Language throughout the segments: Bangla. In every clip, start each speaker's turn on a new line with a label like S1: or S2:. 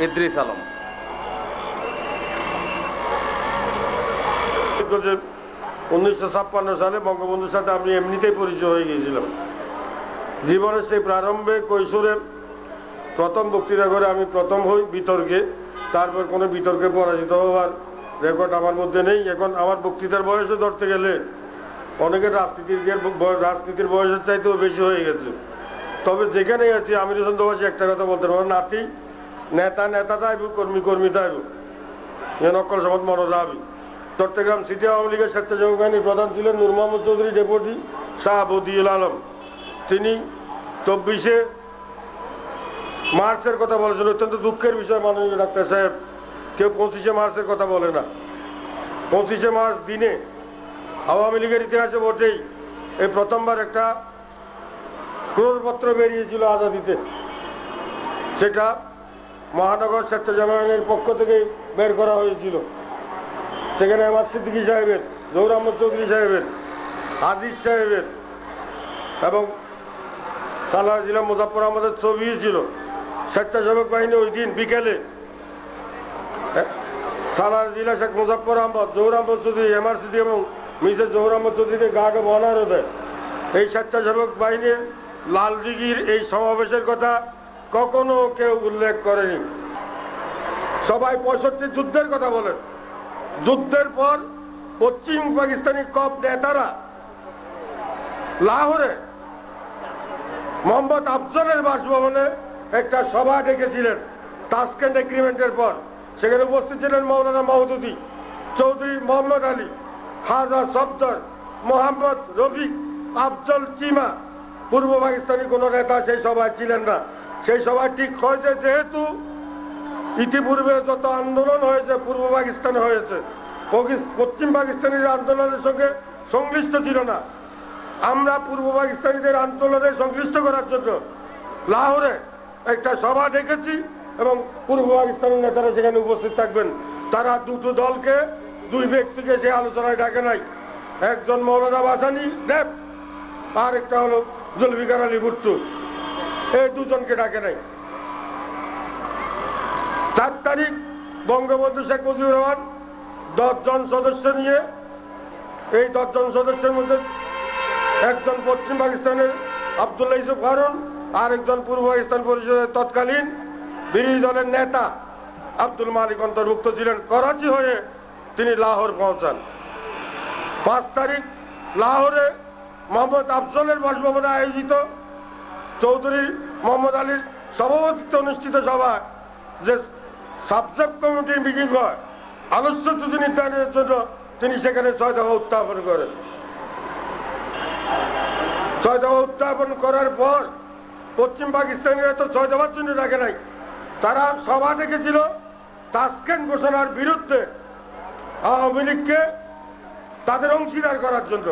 S1: ইদ্রিস আলম।
S2: 1956 সালে বঙ্গবন্ধুর সাথে আমি এমনিতেই পরিচয় হয়ে গিয়েছিলাম। জীবনের সেই প্রারম্ভে কৈশোরের প্রথম বক্তৃতা করে আমি প্রথম হই বিতর্কে, তারপর কোনো বিতর্কে পরাজিত হওয়ার রেকর্ড আমার মধ্যে নেই। এখন আমার বক্তৃতার বয়সে ধরতে গেলে অনেকের রাজনীতির বয়সের চাইতেও বেশি হয়ে গেছে। তবে যেখানেই আছি আমির হোসেন দোভাষী একটা কথা বলতে পারবো, নাতি নেতা নেতা তাইব, কর্মী কর্মী তাইব, নকল সমাজ মনোজাবি। চট্টগ্রাম সিটি আওয়ামী লীগের স্বেচ্ছাসেবক বাহিনীর প্রধান ছিলেন নূর মোহাম্মদ চৌধুরী, ডেপুটি শাহ বদিউল আলম। তিনি 24শে মার্চের কথা বলেছেন। অত্যন্ত দুঃখের বিষয় মাননীয় ডাক্তার সাহেব, কেউ 25শে মার্চের কথা বলে না। 25শে মার্চ দিনে আওয়ামী লীগের ইতিহাসে বটেই এই প্রথমবার একটা ক্রোড়পত্র বেরিয়েছিল আজাদিতে। সেটা মহানগর স্বেচ্ছাসেবক বাহিনীর পক্ষ থেকে বের করা হয়েছিল। সেখানে আমার সিদ্দিকী সাহেবের, জহুর আহমদ চৌধুরী সাহেবের, আজিজ সাহেবের এবং সালার জিলা মুজাফর আহমদের ছবি ছিল। স্বেচ্ছাসেবক বাহিনী ওই দিন বিকেলে সালার জিলা শেখ মুজাফর আহমদ, জহুর আহমদ চৌধুরী, এমআরসিডি এবং মিসেস জহুর আহমদ চৌধুরীকে গাকে বনারও দেয়। এই স্বেচ্ছাসেবক বাহিনীর লালদিঘির এই সমাবেশের কথা কখনো কেউ উল্লেখ করেনি। সবাই 65 যুদ্ধের কথা বলেন। যুদ্ধের পর পশ্চিম পাকিস্তানি কপ নেতারা লাহোরে মোহাম্মদ আফজলের বাসভবনে একটা সভা ডেকেছিলেন তাসকেন্ট এগ্রিমেন্টের পর। সেখানে উপস্থিত ছিলেন মৌলানা মওদুদী, চৌধুরী মোহাম্মদ আলী, হাজা সফদর, মোহাম্মদ রফিক, আফজল চিমা। পূর্ব পাকিস্তানি কোন নেতা সেই সভায় ছিলেন না। সেই সভায় ঠিক হয়েছে, যেহেতু ইতিপূর্বে যত আন্দোলন হয়েছে পূর্ব পাকিস্তানে হয়েছে, পশ্চিম পাকিস্তানির আন্দোলনের সঙ্গে সংশ্লিষ্ট ছিল না। আমরা পূর্ব পাকিস্তানিদের আন্দোলনে সংশ্লিষ্ট করার জন্য লাহোরে একটা সভা ডেকেছি এবং পূর্ব পাকিস্তানের নেতারা সেখানে উপস্থিত থাকবেন। তারা দুটো দলকে, দুই ব্যক্তিকে সে আলোচনায় ডাকে নাই। একজন মৌলানা ভাসানী দেব, আর একটা হলো জুলফিকার আলী ভুট্টো। এই দুজনকে ডাকে নাই। 4 তারিখ বঙ্গবন্ধু শেখ মুজিবুর রহমান 10 জন সদস্য নিয়ে, এই 10 জন সদস্যের মধ্যে একজন পশ্চিম পাকিস্তানের আব্দুল্লাহ ইউসুফ হারুন, আর একজন পূর্ব পাকিস্তান পরিষদের তৎকালীন বিরোধী দলের নেতা আব্দুল মালিক অন্তর্ভুক্ত ছিলেন। করাচি হয়ে তিনি লাহোর পৌঁছান। 5 তারিখ লাহোরে মোহাম্মদ আফজলের বাসভবনে আয়োজিত চৌধুরী মোহাম্মদ আলীর সভাপতিত্বে অনুষ্ঠিত সভায় যে সাবজেক্ট কমিটির মিটিং হয় আলোচ্য নির্ধারণের জন্য, তিনি সেখানে 6 দফা উত্থাপন করেন। 6 দফা উত্থাপন করার পর পশ্চিম পাকিস্তানিরা তো 6 দফার জন্য ডাকে নাই। তারা সভা ডেকেছিল তাসকেন্ট ঘোষণার বিরুদ্ধে আওয়ামী লীগকে তাদের অংশীদার করার জন্য।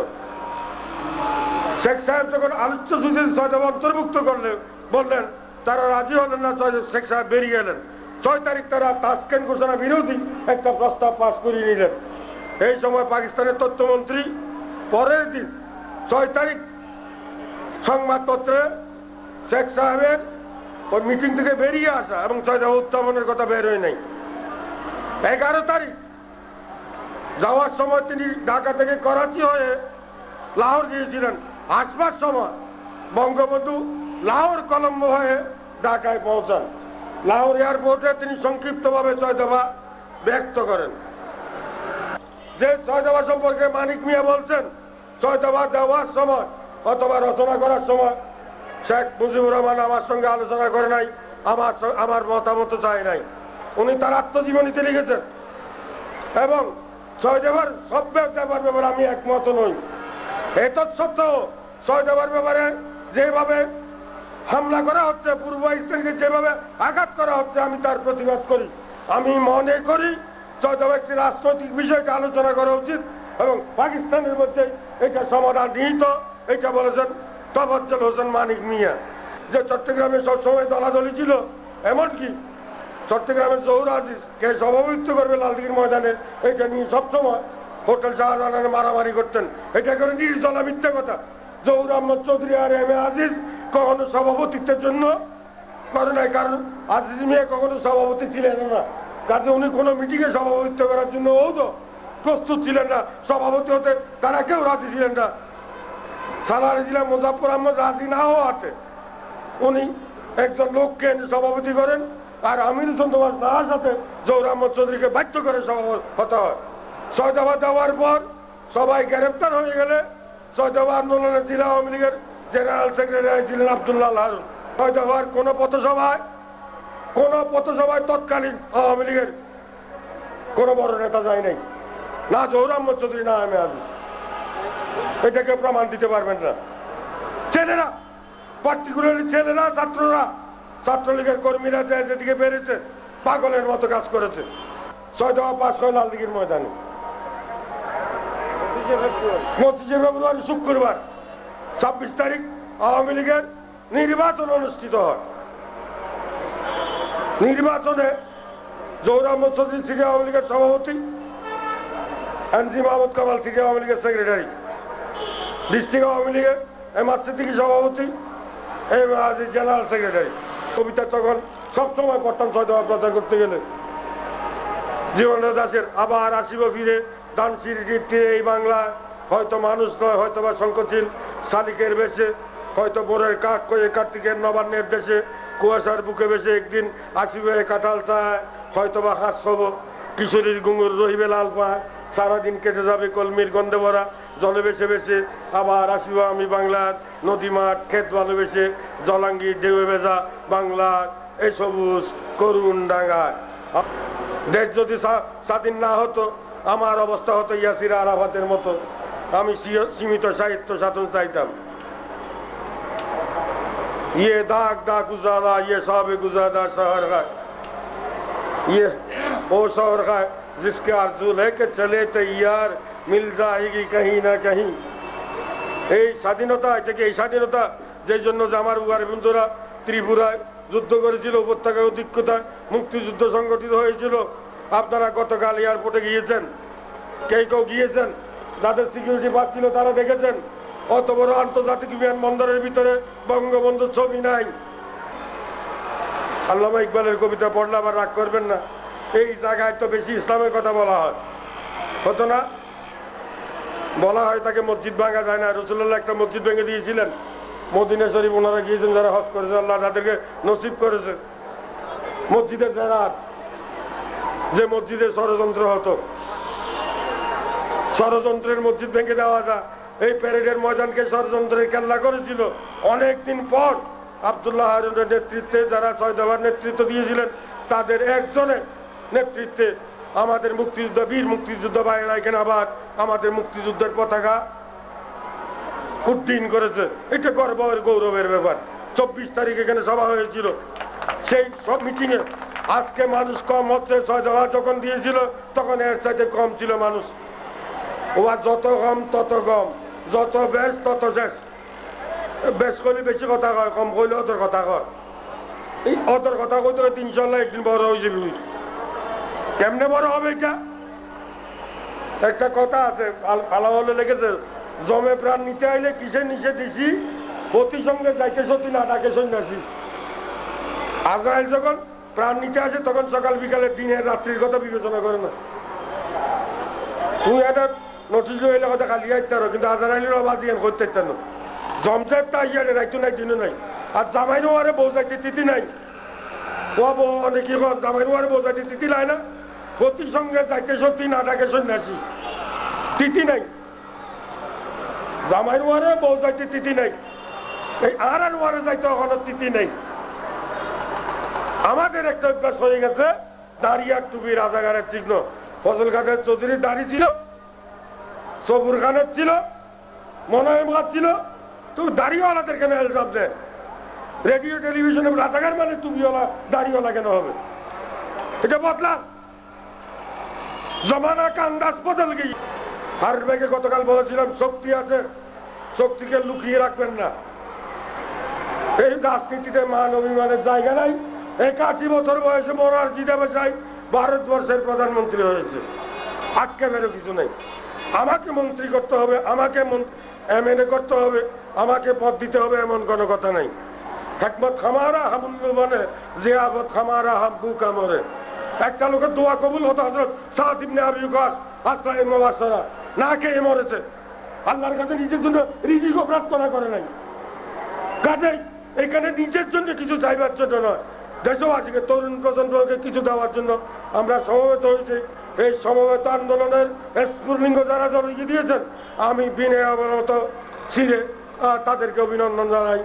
S2: শেখ সাহেব যখন আলোচ্য সূচিতে 6 দফা অন্তর্ভুক্ত বললেন, তারা রাজি হলেন না। শেখ সাহেব বেরিয়ে গেলেন। 6 তারিখ তারা তাসকেন্ট ঘোষণা বিরোধী একটা প্রস্তাব পাস করিয়ে নিলেন। এই সময় পাকিস্তানের তথ্যমন্ত্রী পরের দিন 6 তারিখ সংবাদপত্রে শেখ সাহেবের ওই মিটিং থেকে বেরিয়ে আসা এবং 6 দফা উত্থাপনের কথা বের হয় নাই। 11 তারিখ যাওয়ার সময় তিনি ঢাকা থেকে করাচি হয়ে লাহোর গিয়েছিলেন। আসবার সময় বঙ্গবন্ধু লাহোর কলম্বো হয়ে ঢাকায় পৌঁছান। লাহোর এয়ারপোর্টে তিনি সংক্ষিপ্তভাবে 6 দফা ব্যক্ত করেন। যে 6 দফা সম্পর্কে মানিক মিয়া বলছেন, 6 দফা দেওয়ার সময় অথবা রচনা করার সময় শেখ মুজিবুর রহমান আমার সঙ্গে আলোচনা করে নাই, আমার মতামত চাই নাই। উনি তার আত্মজীবনীতে লিখেছেন এবং 6 দফার সব ব্যাপার ব্যাপারে আমি একমত নই। এতৎসত্ত্বেও 6 দফার ব্যাপারে যেভাবে হামলা করা হচ্ছে, পূর্ব পাকিস্তানকে যেভাবে আঘাত করা হচ্ছে, আমি তার প্রতিবাদ করি। আমি মনে করি 6 দফা একটি রাজনৈতিক বিষয়কে আলোচনা করা উচিত এবং পাকিস্তানের মধ্যে এটা সমাধান নিহিত। এটা বলেছেন তফাজ্জল হোসেন মানিক মিয়া। যে চট্টগ্রামে সবসময় দলাদলি ছিল, এমনকি চট্টগ্রামের জহুর আজিজকে সভাপতিত্ব করবে লালদিঘির ময়দানে, এটা নিয়ে সবসময় হোটেল শাহজাহানের মারামারি করতেন। এটা করে নির্জলা মিথ্যে কথা। জহুর আহমদ চৌধুরী আর এম এ আজিজ কখনো সভাপতিত্বের জন্য করে নাই, কারণ আজিজ মিয়া কখনো সভাপতি ছিলেন না, কাজে উনি কোনো মিটিংয়ে সভাপতিত্ব করার জন্য ও তো প্রস্তুত ছিলেন না, সভাপতি হতে তারা কেউ রাজি ছিলেন না। সালারি জেলা মুজাফফর আহমদ রাজি না হওয়াতে উনি একজন লোককে সভাপতি করেন, আর আমির চন্দ্রবাস নাহার সাথে জহুর আহমদ চৌধুরীকে বাধ্য করে সভাপতি হতে হয়। 6 দফা দেওয়ার পর সবাই গ্রেপ্তার হয়ে গেলে 6 দফা আন্দোলনের জেলা আওয়ামী লীগের জেনারেল সেক্রেটারি ছিলেন আব্দুল্লাহ হারুন। 6 দফার কোন পথসভায় তৎকালীন আওয়ামী লীগের কোন বড় নেতা যায় নাই, না জহুর আহমদ চৌধুরী না আমি আজ এটাকে প্রমাণ দিতে পারবেন না। ছেলেরা, পার্টিকুলারলি ছেলেরা, ছাত্ররা, ছাত্রলীগের কর্মীরা যেদিকে বেড়েছে পাগলের মতো কাজ করেছে। 6 দফা পাস হয় লালদিঘির ময়দানে 25 ফেব্রুয়ারি শুক্রবার 26 তারিখ আওয়ামী লীগের নির্বাচন অনুষ্ঠিত হয়। নির্বাচনে জহুর আহমদ চৌধুরী সিটি আওয়ামী লীগের সভাপতি, এনজি মাহমুদ কামাল সিটি আওয়ামী লীগের সেক্রেটারি, ডিস্ট্রিক্ট আওয়ামী লীগের এমআর সিদ্দিকী সভাপতি, জেনারেল সেক্রেটারি। কবিতা তখন সবসময় পড়তাম 6 দফা প্রচার করতে গেলে। জীবনদাস দাসের আবার আসিব ফিরে দানশির তীরে এই বাংলায়, হয়তো মানুষ নয় হয়তো বা শঙ্করশীল শালিকের বেশে, হয়তো বোরের কাক কয়ে কার্তিকের নবান্নের দেশে, কুয়াশার বুকে বেশে একদিন আসিবে কাঁঠাল চায়, হয়তো বা হাঁস হব কিশোরীর গুঙ্গুর রহিবে লাল পায়, সারাদিন কেটে যাবে কলমির গন্ধে ভরা জলে বেশে বেশে, আবার আসিব আমি বাংলার নদী মাঠ ক্ষেত ভালোবেসে, জলাঙ্গি ঢেউয়ে ভেজা বাংলার এই সবুজ করুণ ডাঙ্গায়। দেশ যদি স্বাধীন না হতো আমার অবস্থা হতো ইয়াসির আরাফাতের মতো, আমি সীমিত সাহিত্য সাধন চাইতাম। ये दाग दाग गुजारा ये साब गुजारा शहर है, ये वो शहर है जिसके आरज़ू लेके चले तैयार मिल जाएगी कहीं ना कहीं। এই স্বাধীনতা থেকে এই স্বাধীনতা যে জন্য যে আমার উগার বন্ধুরা ত্রিপুরায় যুদ্ধ করেছিল, উপত্যকা অধিক্ষতায় মুক্তিযুদ্ধ সংগঠিত হয়েছিল। আপনারা গতকাল এয়ারপোর্টে গিয়েছেন, কেউ গিয়েছেন, যাদের সিকিউরিটি পাচ্ছিল তারা দেখেছেন অত বড় আন্তর্জাতিক বিমানবন্দরের ভিতরে বঙ্গবন্ধুর ছবি নাই। আল্লামা ইকবালের কবিতা পড়লে আবার রাগ করবেন না, এই জায়গায় তো বেশি ইসলামের কথা বলা হয়, হতো না? বলা হয় তাকে মসজিদ ভাঙা যায় না। রাসূলুল্লাহ একটা মসজিদ ভেঙে দিয়েছিলেন, মদিনা শরীফ ওনারা গিয়েছেন যারা হজ করেছে, আল্লাহ তাদেরকে নসিব করেছে। মসজিদের জেরাত, যে মসজিদে ষড়যন্ত্র হতো, ষড়যন্ত্রের মসজিদ ভেঙে দেওয়া যায়। এই প্যারেডের ময়দানকে ষড়যন্ত্রের কেল্লা করেছিল। অনেকদিন পর আব্দুল্লাহ হারুনের নেতৃত্বে যারা 6 দফার নেতৃত্ব দিয়েছিলেন তাদের একজনের নেতৃত্বে আমাদের মুক্তিযুদ্ধ বীর মুক্তিযুদ্ধ ভাইয়েরা এখানে আবার আমাদের মুক্তিযুদ্ধের পতাকা উড্ডীন করেছে। এটা গর্বের গৌরবের ব্যাপার। 24 তারিখ এখানে সভা হয়েছিল, সেই সব মিটিং এ আজকে মানুষ কম হচ্ছে। 6 দফা যখন দিয়েছিল তখন এর সাথে কম ছিল মানুষ। ওরা যত কম তত কম, যত বেশ তত শেষ। বেশ করলে বেশি কথা কয়, কম করলে ওদের কথা কয়। এই ওদের কথা কইতে ইনশাল্লাহ একদিন বড় হয়ে যাবে। কেমনে বড় হবে এটা? একটা কথা আছে, আলা বলে লেগেছে, জমে প্রাণ নিতে আইলে কিসের নিচে দিছি, প্রতি সঙ্গে যাইতে সত্যি না ডাকে সন্ন্যাসী। আজরাইল যখন প্রাণ নিতে আসে তখন সকাল বিকালের দিনের রাত্রির কথা বিবেচনা করে না। তুমি একটা নোটিশ হইলে কথা খালি আইতে পারো, কিন্তু আজরাইলের অবাধ দিয়ে করতে না। জমজের তা ইয়ারে রাইতো নাই, দিনও নাই। আর জামাইরও আরে বউ যাইতে তিথি নাই, ও বউ অনেকে জামাইরও আরে বউ যাইতে তিথি নাই না। প্রতি সঙ্গে যাইতে সত্যি না ডাকে সন্ন্যাসী, তিথি নাই। জামাইর ওয়ারে বউ যাইতে তিথি নাই, এই আর ওয়ারে যাইতে ওখানে তিথি নাই। আমাদের একটা অভ্যাস হয়ে গেছে, দাঁড়িয়ে টুপি রাজাগারের চিহ্ন। ফজল কাদের চৌধুরীর দাড়ি ছিল, সবুর খানের ছিল, মনোয়ম খান ছিল, তো দাড়িওয়ালাদের কেন এলজাম দেয়? রেডিও টেলিভিশনে রাজাগার মানে টুপিওয়ালা দাড়িওয়ালা কেন হবে? এটা বদলা, জমানা কা আন্দাজ বদল গেই। আর ব্যাগে গতকাল বলেছিলাম শক্তি আছে, শক্তিকে লুকিয়ে রাখবেন না। এই রাজনীতিতে মান অভিমানের জায়গা নাই। 81 বছর বয়সে মোরারজি দেশাই ভারতবর্ষের প্রধানমন্ত্রী হয়েছে, আক্ষেপেরও কিছু নেই। আমাকে মন্ত্রী করতে হবে, আমাকে এমএলএ করতে হবে, আমাকে পদ দিতে হবে, এমন কোনো কথা নাই। হেকমত খামারা হামুল মানে জিয়াবত খামারা হাম বুকা মরে। একটা লোকের দোয়া কবুল হতো হযরত সাদ ইবনে আবি ওয়াক্কাস আসরায়ে মুবাশশারা না খেয়ে মরেছে, আল্লাহর কাছে নিজের জন্য রিজিকও প্রার্থনা করে নাই। কাজেই এখানে নিজের জন্য কিছু চাইবার জন্য নয়, দেশবাসীকে তরুণ প্রজন্মকে কিছু দেওয়ার জন্য আমরা সমবেত হয়েছি। এই সমবেত আন্দোলনের স্ফুলিঙ্গ যারা জড়িয়ে দিয়েছেন, আমি বিনয় অবনত শিরে তাদেরকে অভিনন্দন জানাই।